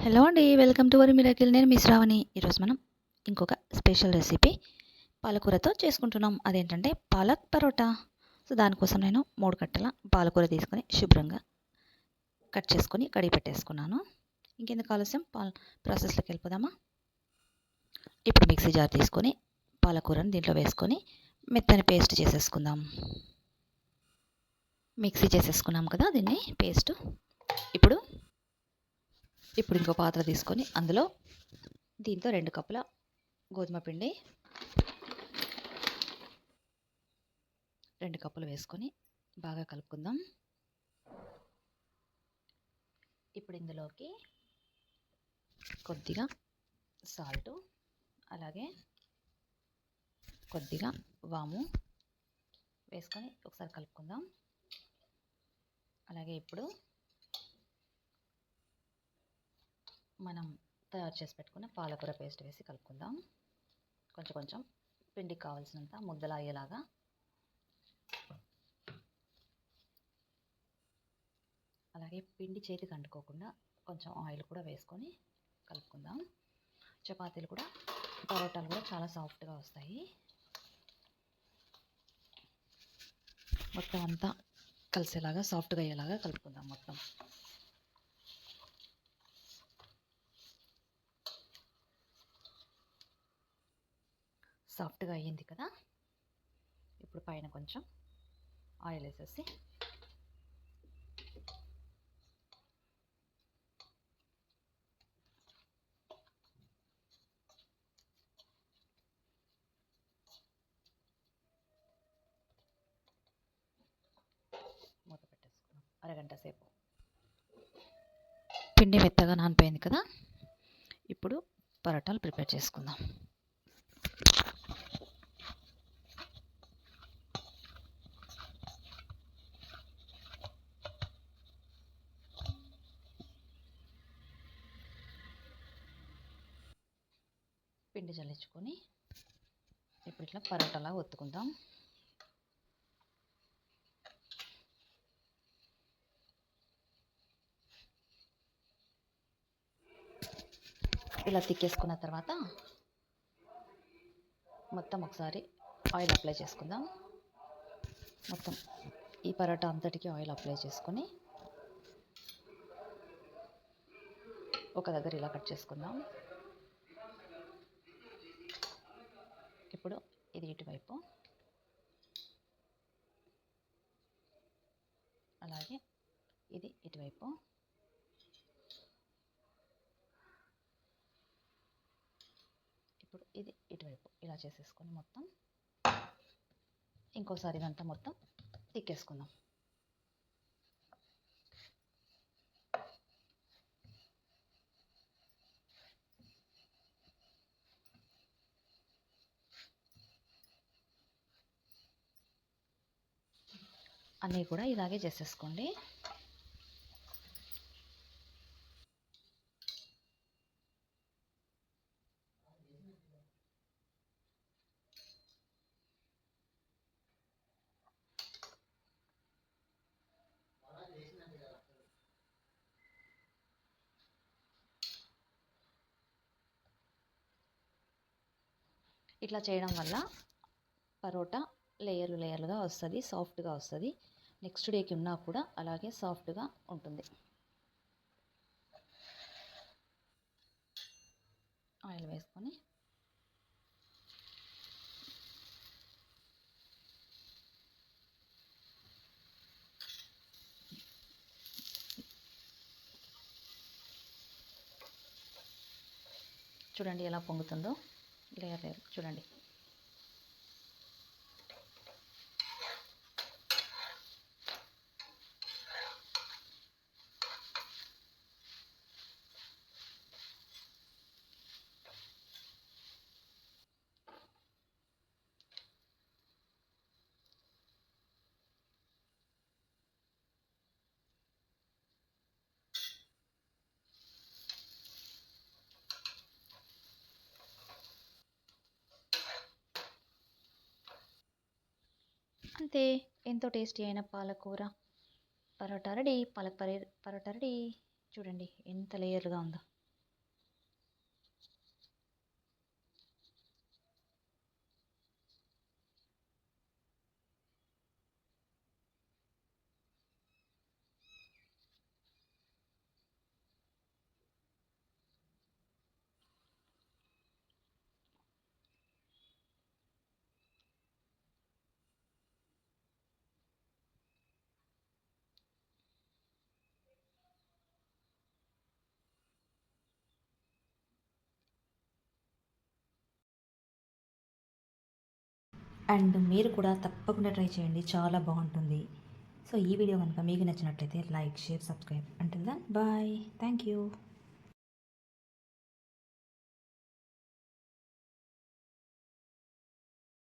Hello అండి. Welcome to our miracle. నేను మీ శ్రావణి. ఈరోజు మనం ఇంకొక స్పెషల్ రెసిపీ పాలకూరతో చేసుకుంటున్నాం. అదేంటంటే పాలక్ పరోటా. సో దానికోసం నేను 3 కట్టల పాలకూర తీసుకొని శుభ్రంగా కట్ చేసుకొని కడిగి పెట్టేసుకున్నాను. ఇంకెందుకు ఆలస్యం ప్రాసెస్లోకి వెళ్ళిపోదామా. ఇప్పుడు మిక్సీ జార్ తీసుకొని పాలకూరని దీంట్లో వేసుకొని మెత్తని పేస్ట్ చేసేసుకుందాం. మిక్సీ చేసేసుకున్నాం కదా దీన్ని పేస్ట్. ఇప్పుడు ఇంకో పాత్ర తీసుకొని అందులో దీంతో 2 కప్పుల గోధుమ పిండి 2 కప్పులు వేసుకొని బాగా కలుపుకుందాం. ఇప్పుడు ఇందులోకి కొద్దిగా సాల్ట్, అలాగే కొద్దిగా వాము వేసుకొని ఒకసారి కలుపుకుందాం. అలాగే ఇప్పుడు మనం తయారు చేసి పెట్టుకున్న పాలకూర పేస్ట్ వేసి కలుపుకుందాం. కొంచెం పిండికి కావాల్సినంత ముద్దలా అయ్యేలాగా. అలాగే పిండి చేతికి అంటుకోకుండా కొంచెం ఆయిల్ కూడా వేసుకొని కలుపుకుందాం. చపాతీలు కూడా, పరోటాలు కూడా చాలా సాఫ్ట్గా వస్తాయి. మొత్తం అంతా కలిసేలాగా సాఫ్ట్గా అయ్యేలాగా కలుపుకుందాం. మొత్తం సాఫ్ట్గా అయ్యింది కదా. ఇప్పుడు పైన కొంచెం ఆయిల్ వేసేసి మూత పెట్టేసుకుందాం. అరగంట సేపు పిండి మెత్తగా నానిపోయింది కదా. ఇప్పుడు పరోటాలు ప్రిపేర్ చేసుకుందాం. పిండి చల్లించుకొని ఇప్పుడు ఇట్లా పరోటాలా ఒత్తుకుందాం. ఇలా తిక్కేసుకున్న తర్వాత మొత్తం ఒకసారి ఆయిల్ అప్లై చేసుకుందాం. మొత్తం ఈ పరోటా అంతటికి ఆయిల్ అప్లై చేసుకొని ఒక దగ్గర ఇలా కట్ చేసుకుందాం. ఇప్పుడు ఇది ఇటువైపు, అలాగే ఇది ఇటువైపు. ఇప్పుడు ఇది ఇటువైపు ఇలా చేసేసుకొని మొత్తం ఇంకోసారి ఇదంతా మొత్తం తిక్కేసుకుందాం. అన్నీ కూడా ఇలాగే చేసేసుకోండి. ఇట్లా చేయడం వల్ల పరోటా లేయర్లుగా వస్తుంది, సాఫ్ట్గా వస్తుంది. నెక్స్ట్ డేకి ఉన్నా కూడా అలాగే సాఫ్ట్గా ఉంటుంది. ఆయిల్ వేసుకొని చూడండి ఎలా పొంగుతుందో. లేయర్ చూడండి. అంతే, ఎంతో టేస్టీ అయిన పాలకూర పరోటా రెడీ. పరోటా రెడీ. చూడండి ఎంత లేయర్గా ఉందో. అండ్ మీరు కూడా తప్పకుండా ట్రై చేయండి, చాలా బాగుంటుంది. సో ఈ వీడియో కనుక మీకు నచ్చినట్లయితే like, share, subscribe. Until then bye. Thank you.